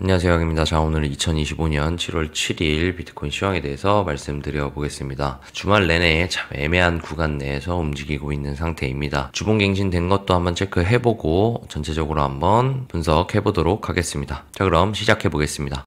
안녕하세요, 형입니다. 자, 오늘은 2025년 7월 7일 비트코인 시황에 대해서 말씀드려 보겠습니다. 주말 내내 참 애매한 구간 내에서 움직이고 있는 상태입니다. 주봉 갱신된 것도 한번 체크해보고 전체적으로 한번 분석해보도록 하겠습니다. 자, 그럼 시작해 보겠습니다.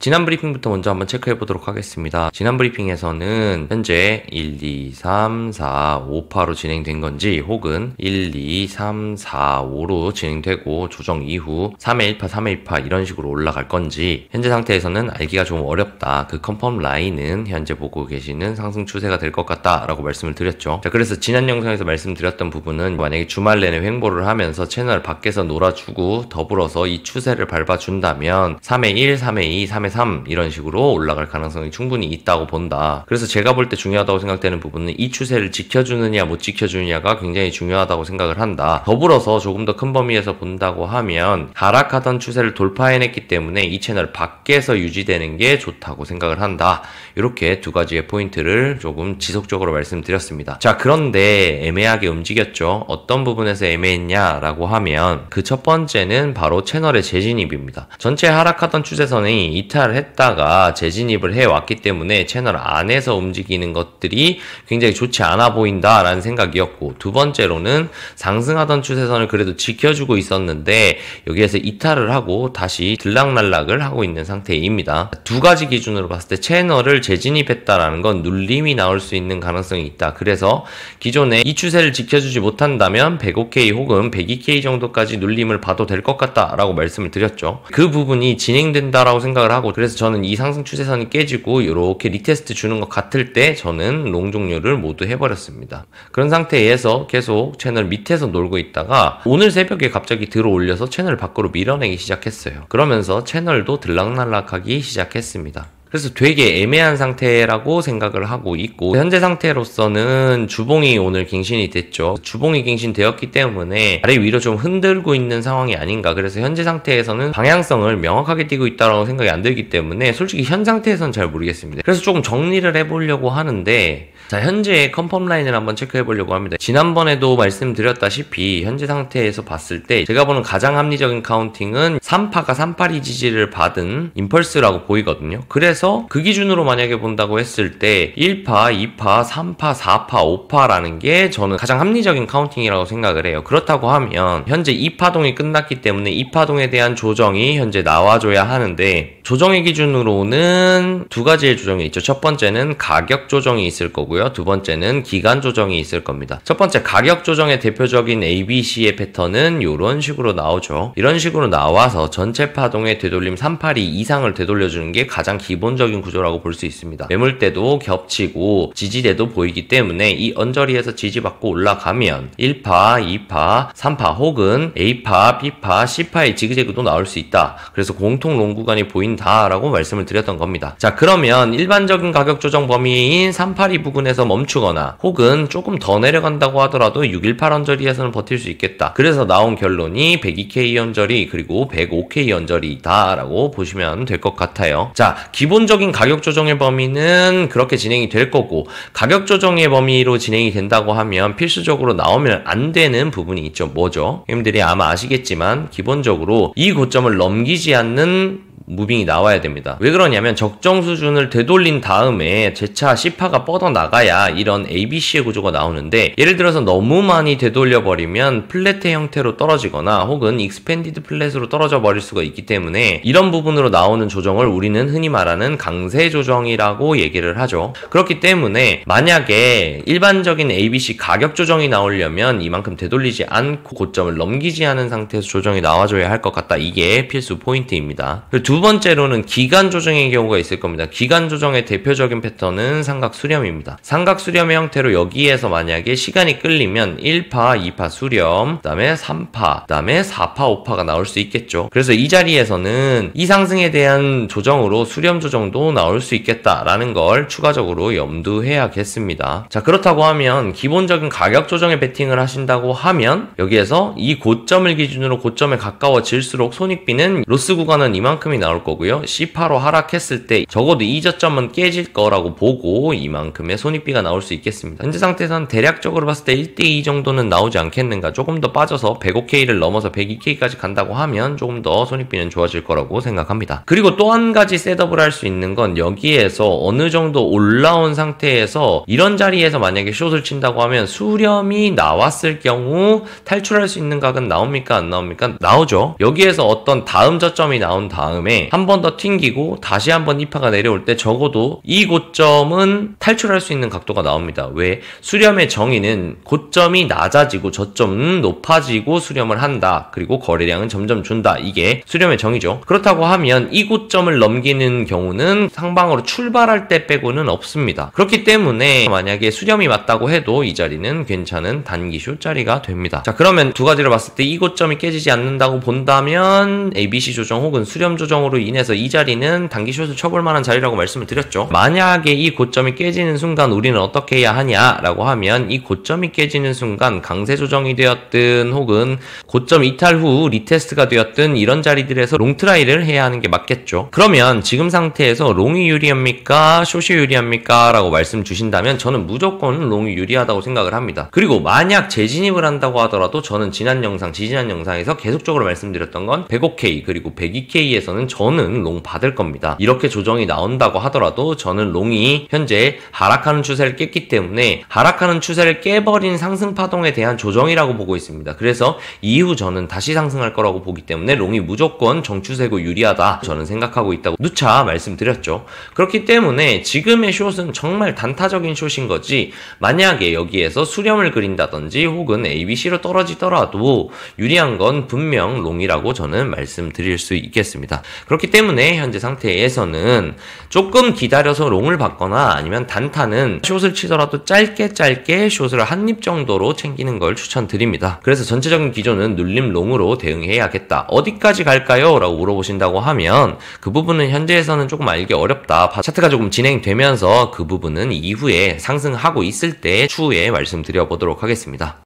지난 브리핑부터 먼저 한번 체크해 보도록 하겠습니다. 지난 브리핑에서는 현재 1, 2, 3, 4, 5파로 진행된 건지 혹은 1, 2, 3, 4, 5로 진행되고 조정 이후 3회 1파, 3회 2파 이런 식으로 올라갈 건지 현재 상태에서는 알기가 좀 어렵다. 그 컨펌 라인은 현재 보고 계시는 상승 추세가 될 것 같다 라고 말씀을 드렸죠. 자, 그래서 지난 영상에서 말씀드렸던 부분은 만약에 주말 내내 횡보를 하면서 채널 밖에서 놀아주고 더불어서 이 추세를 밟아준다면 3회 1, 3회 2, 3회 3 이런 식으로 올라갈 가능성이 충분히 있다고 본다. 그래서 제가 볼 때 중요하다고 생각되는 부분은 이 추세를 지켜주느냐 못 지켜주느냐가 굉장히 중요하다고 생각을 한다. 더불어서 조금 더 큰 범위에서 본다고 하면 하락하던 추세를 돌파해냈기 때문에 이 채널 밖에서 유지되는 게 좋다고 생각을 한다. 이렇게 두 가지의 포인트를 조금 지속적으로 말씀드렸습니다. 자, 그런데 애매하게 움직였죠. 어떤 부분에서 애매했냐라고 하면 그 첫 번째는 바로 채널의 재진입입니다. 전체 하락하던 추세선이 이탈을 했다가 재진입을 해왔기 때문에 채널 안에서 움직이는 것들이 굉장히 좋지 않아 보인다라는 생각이었고, 두 번째로는 상승하던 추세선을 그래도 지켜주고 있었는데 여기에서 이탈을 하고 다시 들락날락을 하고 있는 상태입니다. 두 가지 기준으로 봤을 때 채널을 재진입했다라는 건 눌림이 나올 수 있는 가능성이 있다. 그래서 기존에 이 추세를 지켜주지 못한다면 105K 혹은 102K 정도까지 눌림을 봐도 될 것 같다라고 말씀을 드렸죠. 그 부분이 진행된다라고 생각을 하고, 그래서 저는 이 상승 추세선이 깨지고 이렇게 리테스트 주는 것 같을 때 저는 롱 종료를 모두 해버렸습니다. 그런 상태에서 계속 채널 밑에서 놀고 있다가 오늘 새벽에 갑자기 들어 올려서 채널 밖으로 밀어내기 시작했어요. 그러면서 채널도 들락날락하기 시작했습니다. 그래서 되게 애매한 상태라고 생각을 하고 있고, 현재 상태로서는 주봉이 오늘 갱신이 됐죠. 주봉이 갱신되었기 때문에 아래 위로 좀 흔들고 있는 상황이 아닌가. 그래서 현재 상태에서는 방향성을 명확하게 띄고 있다라고 생각이 안 들기 때문에 솔직히 현 상태에서는 잘 모르겠습니다. 그래서 조금 정리를 해보려고 하는데, 자, 현재 컨펌 라인을 한번 체크해 보려고 합니다. 지난번에도 말씀드렸다시피 현재 상태에서 봤을 때 제가 보는 가장 합리적인 카운팅은 3파가 382 지지를 받은 임펄스라고 보이거든요. 그래서 그 기준으로 만약에 본다고 했을 때 1파, 2파, 3파, 4파, 5파라는 게 저는 가장 합리적인 카운팅이라고 생각을 해요. 그렇다고 하면 현재 2파동이 끝났기 때문에 2파동에 대한 조정이 현재 나와줘야 하는데, 조정의 기준으로는 두 가지의 조정이 있죠. 첫 번째는 가격 조정이 있을 거고요. 두 번째는 기간 조정이 있을 겁니다. 첫 번째 가격 조정의 대표적인 ABC의 패턴은 이런 식으로 나오죠. 이런 식으로 나와서 전체 파동의 되돌림 382 이상을 되돌려주는 게 가장 기본적인 구조라고 볼 수 있습니다. 매물대도 겹치고 지지대도 보이기 때문에 이 언저리에서 지지받고 올라가면 1파, 2파, 3파 혹은 A파, B파, C파의 지그재그도 나올 수 있다. 그래서 공통 롱 구간이 보인다라고 말씀을 드렸던 겁니다. 자, 그러면 일반적인 가격 조정 범위인 382 부근에서 멈추거나 혹은 조금 더 내려간다고 하더라도 618 언저리에서는 버틸 수 있겠다. 그래서 나온 결론이 102K 언저리 그리고 105K 언저리다 라고 보시면 될 것 같아요. 자, 기본적인 가격 조정의 범위는 그렇게 진행이 될 거고, 가격 조정의 범위로 진행이 된다고 하면 필수적으로 나오면 안 되는 부분이 있죠. 뭐죠? 여러분들이 아마 아시겠지만 기본적으로 이 고점을 넘기지 않는 무빙이 나와야 됩니다. 왜 그러냐면 적정 수준을 되돌린 다음에 재차 C파가 뻗어나가야 이런 ABC의 구조가 나오는데, 예를 들어서 너무 많이 되돌려버리면 플랫의 형태로 떨어지거나 혹은 익스펜디드 플랫으로 떨어져 버릴 수가 있기 때문에 이런 부분으로 나오는 조정을 우리는 흔히 말하는 강세 조정이라고 얘기를 하죠. 그렇기 때문에 만약에 일반적인 ABC 가격 조정이 나오려면 이만큼 되돌리지 않고 고점을 넘기지 않은 상태에서 조정이 나와줘야 할 것 같다. 이게 필수 포인트입니다. 두 번째로는 기간 조정의 경우가 있을 겁니다. 기간 조정의 대표적인 패턴은 삼각 수렴입니다. 삼각 수렴의 형태로 여기에서 만약에 시간이 끌리면 1파, 2파 수렴, 그 다음에 3파, 그 다음에 4파, 5파가 나올 수 있겠죠. 그래서 이 자리에서는 이 상승에 대한 조정으로 수렴 조정도 나올 수 있겠다라는 걸 추가적으로 염두해야겠습니다. 자, 그렇다고 하면 기본적인 가격 조정에 베팅을 하신다고 하면 여기에서 이 고점을 기준으로 고점에 가까워질수록 손익비는 로스 구간은 이만큼이 나올 거고요. C8로 하락했을 때 적어도 이 저점은 깨질 거라고 보고 이만큼의 손익비가 나올 수 있겠습니다. 현재 상태에서는 대략적으로 봤을 때 1대2 정도는 나오지 않겠는가. 조금 더 빠져서 105K를 넘어서 102K까지 간다고 하면 조금 더 손익비는 좋아질 거라고 생각합니다. 그리고 또 한 가지 셋업을 할 수 있는 건 여기에서 어느 정도 올라온 상태에서 이런 자리에서 만약에 숏을 친다고 하면 수렴이 나왔을 경우 탈출할 수 있는 각은 나옵니까? 안 나옵니까? 나오죠. 여기에서 어떤 다음 저점이 나온 다음에 한 번 더 튕기고 다시 한번 이파가 내려올 때 적어도 이 고점은 탈출할 수 있는 각도가 나옵니다. 왜? 수렴의 정의는 고점이 낮아지고 저점은 높아지고 수렴을 한다. 그리고 거래량은 점점 준다. 이게 수렴의 정의죠. 그렇다고 하면 이 고점을 넘기는 경우는 상방으로 출발할 때 빼고는 없습니다. 그렇기 때문에 만약에 수렴이 맞다고 해도 이 자리는 괜찮은 단기 숏 자리가 됩니다. 자, 그러면 두 가지를 봤을 때 이 고점이 깨지지 않는다고 본다면 ABC 조정 혹은 수렴 조정으로 인해서 이 자리는 단기 숏을 쳐볼 만한 자리라고 말씀을 드렸죠. 만약에 이 고점이 깨지는 순간 우리는 어떻게 해야 하냐라고 하면 이 고점이 깨지는 순간 강세 조정이 되었든 혹은 고점 이탈 후 리테스트가 되었든 이런 자리들에서 롱트라이를 해야 하는 게 맞겠죠. 그러면 지금 상태에서 롱이 유리합니까? 숏이 유리합니까? 라고 말씀 주신다면 저는 무조건 롱이 유리하다고 생각을 합니다. 그리고 만약 재진입을 한다고 하더라도 저는 지난 영상에서 계속적으로 말씀드렸던 건 105K 그리고 102K에서는 저는 롱 받을 겁니다. 이렇게 조정이 나온다고 하더라도 저는 롱이 현재 하락하는 추세를 깼기 때문에 하락하는 추세를 깨버린 상승 파동에 대한 조정이라고 보고 있습니다. 그래서 이후 저는 다시 상승할 거라고 보기 때문에 롱이 무조건 정추세고 유리하다 저는 생각하고 있다고 누차 말씀드렸죠. 그렇기 때문에 지금의 숏은 정말 단타적인 숏인 거지 만약에 여기에서 수렴을 그린다든지 혹은 ABC로 떨어지더라도 유리한 건 분명 롱이라고 저는 말씀드릴 수 있겠습니다. 그렇기 때문에 현재 상태에서는 조금 기다려서 롱을 받거나 아니면 단타는 숏을 치더라도 짧게 숏을 한 입 정도로 챙기는 걸 추천드립니다. 그래서 전체적인 기조는 눌림 롱으로 대응해야겠다. 어디까지 갈까요? 라고 물어보신다고 하면 그 부분은 현재에서는 조금 알기 어렵다. 차트가 조금 진행되면서 그 부분은 이후에 상승하고 있을 때 추후에 말씀드려보도록 하겠습니다.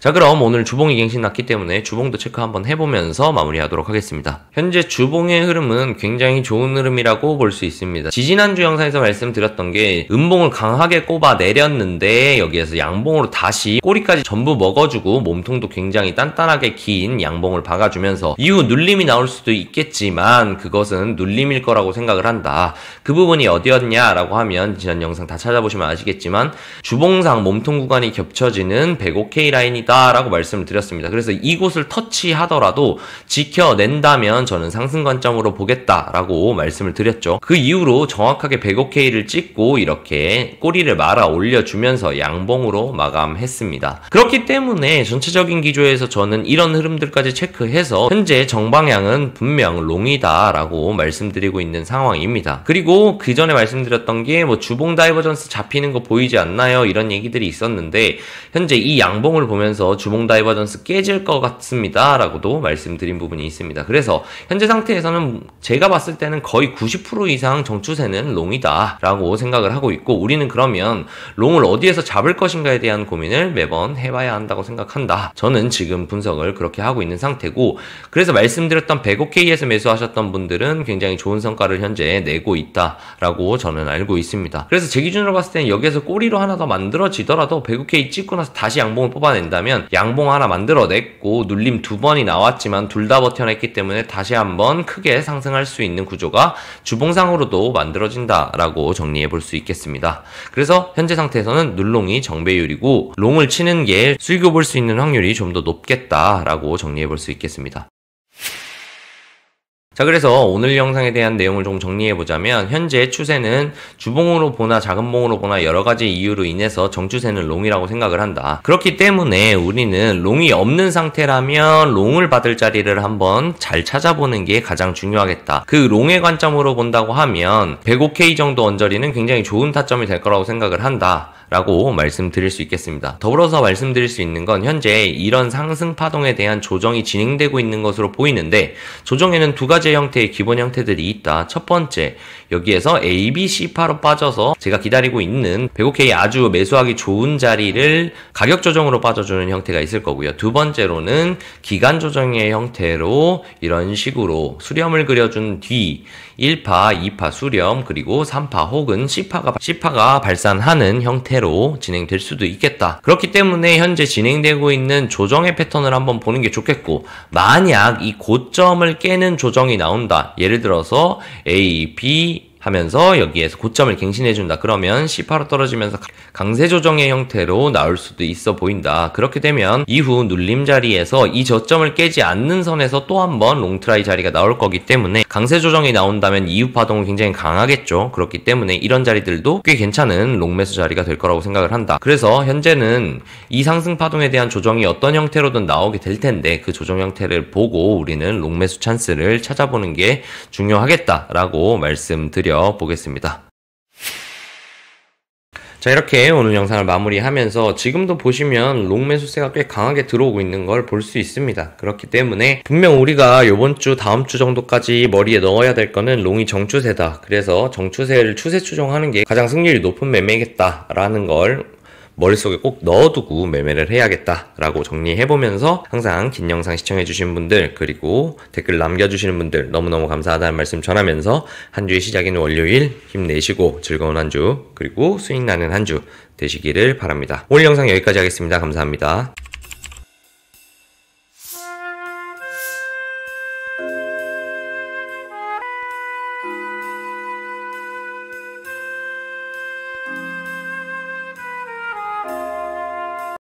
자, 그럼 오늘 주봉이 갱신 났기 때문에 주봉도 체크 한번 해보면서 마무리하도록 하겠습니다. 현재 주봉의 흐름은 굉장히 좋은 흐름이라고 볼 수 있습니다. 지지난주 영상에서 말씀드렸던 게 음봉을 강하게 꼽아 내렸는데 여기에서 양봉으로 다시 꼬리까지 전부 먹어주고 몸통도 굉장히 단단하게 긴 양봉을 박아주면서 이후 눌림이 나올 수도 있겠지만 그것은 눌림일 거라고 생각을 한다. 그 부분이 어디였냐라고 하면 지난 영상 다 찾아보시면 아시겠지만 주봉상 몸통 구간이 겹쳐지는 105K 라인이 라고 말씀을 드렸습니다. 그래서 이곳을 터치하더라도 지켜낸다면 저는 상승 관점으로 보겠다라고 말씀을 드렸죠. 그 이후로 정확하게 105K를 찍고 이렇게 꼬리를 말아 올려주면서 양봉으로 마감했습니다. 그렇기 때문에 전체적인 기조에서 저는 이런 흐름들까지 체크해서 현재 정방향은 분명 롱이다라고 말씀드리고 있는 상황입니다. 그리고 그 전에 말씀드렸던 게 뭐 주봉 다이버전스 잡히는 거 보이지 않나요? 이런 얘기들이 있었는데 현재 이 양봉을 보면서 주봉 다이버전스 깨질 것 같습니다 라고도 말씀드린 부분이 있습니다. 그래서 현재 상태에서는 제가 봤을 때는 거의 90% 이상 정추세는 롱이다 라고 생각을 하고 있고 우리는 그러면 롱을 어디에서 잡을 것인가에 대한 고민을 매번 해봐야 한다고 생각한다. 저는 지금 분석을 그렇게 하고 있는 상태고 그래서 말씀드렸던 105K에서 매수하셨던 분들은 굉장히 좋은 성과를 현재 내고 있다 라고 저는 알고 있습니다. 그래서 제 기준으로 봤을 때는 여기에서 꼬리로 하나 더 만들어지더라도 105K 찍고 나서 다시 양봉을 뽑아낸다면 양봉 하나 만들어냈고 눌림 2번이 나왔지만 둘 다 버텨냈기 때문에 다시 한번 크게 상승할 수 있는 구조가 주봉상으로도 만들어진다라고 정리해 볼 수 있겠습니다. 그래서 현재 상태에서는 눌롱이 정배율이고 롱을 치는 게 수익을 볼 수 있는 확률이 좀 더 높겠다라고 정리해 볼 수 있겠습니다. 자, 그래서 오늘 영상에 대한 내용을 좀 정리해보자면 현재 추세는 주봉으로 보나 작은봉으로 보나 여러가지 이유로 인해서 정추세는 롱이라고 생각을 한다. 그렇기 때문에 우리는 롱이 없는 상태라면 롱을 받을 자리를 한번 잘 찾아보는 게 가장 중요하겠다. 그 롱의 관점으로 본다고 하면 105K 정도 언저리는 굉장히 좋은 타점이 될 거라고 생각을 한다. 라고 말씀드릴 수 있겠습니다. 더불어서 말씀드릴 수 있는 건 현재 이런 상승 파동에 대한 조정이 진행되고 있는 것으로 보이는데 조정에는 두 가지 형태의 기본 형태들이 있다. 첫 번째, 여기에서 A, B, C파로 빠져서 제가 기다리고 있는 105K 아주 매수하기 좋은 자리를 가격 조정으로 빠져주는 형태가 있을 거고요. 두 번째로는 기간 조정의 형태로 이런 식으로 수렴을 그려준 뒤 1파, 2파 수렴, 그리고 3파 혹은 C파가 발산하는 형태로 진행될 수도 있겠다. 그렇기 때문에 현재 진행되고 있는 조정의 패턴을 한번 보는 게 좋겠고, 만약 이 고점을 깨는 조정이 나온다. 예를 들어서 A, B 하면서 여기에서 고점을 갱신해준다. 그러면 C파로 떨어지면서 강세 조정의 형태로 나올 수도 있어 보인다. 그렇게 되면 이후 눌림 자리에서 이 저점을 깨지 않는 선에서 또 한 번 롱트라이 자리가 나올 거기 때문에 강세 조정이 나온다면 이후 파동은 굉장히 강하겠죠. 그렇기 때문에 이런 자리들도 꽤 괜찮은 롱매수 자리가 될 거라고 생각을 한다. 그래서 현재는 이 상승 파동에 대한 조정이 어떤 형태로든 나오게 될 텐데 그 조정 형태를 보고 우리는 롱매수 찬스를 찾아보는 게 중요하겠다라고 말씀드려 보겠습니다. 자, 이렇게 오늘 영상을 마무리하면서 지금도 보시면 롱 매수세가 꽤 강하게 들어오고 있는 걸 볼 수 있습니다. 그렇기 때문에 분명 우리가 이번 주 다음 주 정도까지 머리에 넣어야 될 거는 롱이 정추세다. 그래서 정추세를 추세 추종하는 게 가장 승률이 높은 매매겠다라는 걸 머릿속에 꼭 넣어두고 매매를 해야겠다라고 정리해보면서 항상 긴 영상 시청해주신 분들, 그리고 댓글 남겨주시는 분들 너무너무 감사하다는 말씀 전하면서 한 주의 시작인 월요일 힘내시고 즐거운 한 주, 그리고 수익 나는 한 주 되시기를 바랍니다. 오늘 영상 여기까지 하겠습니다. 감사합니다.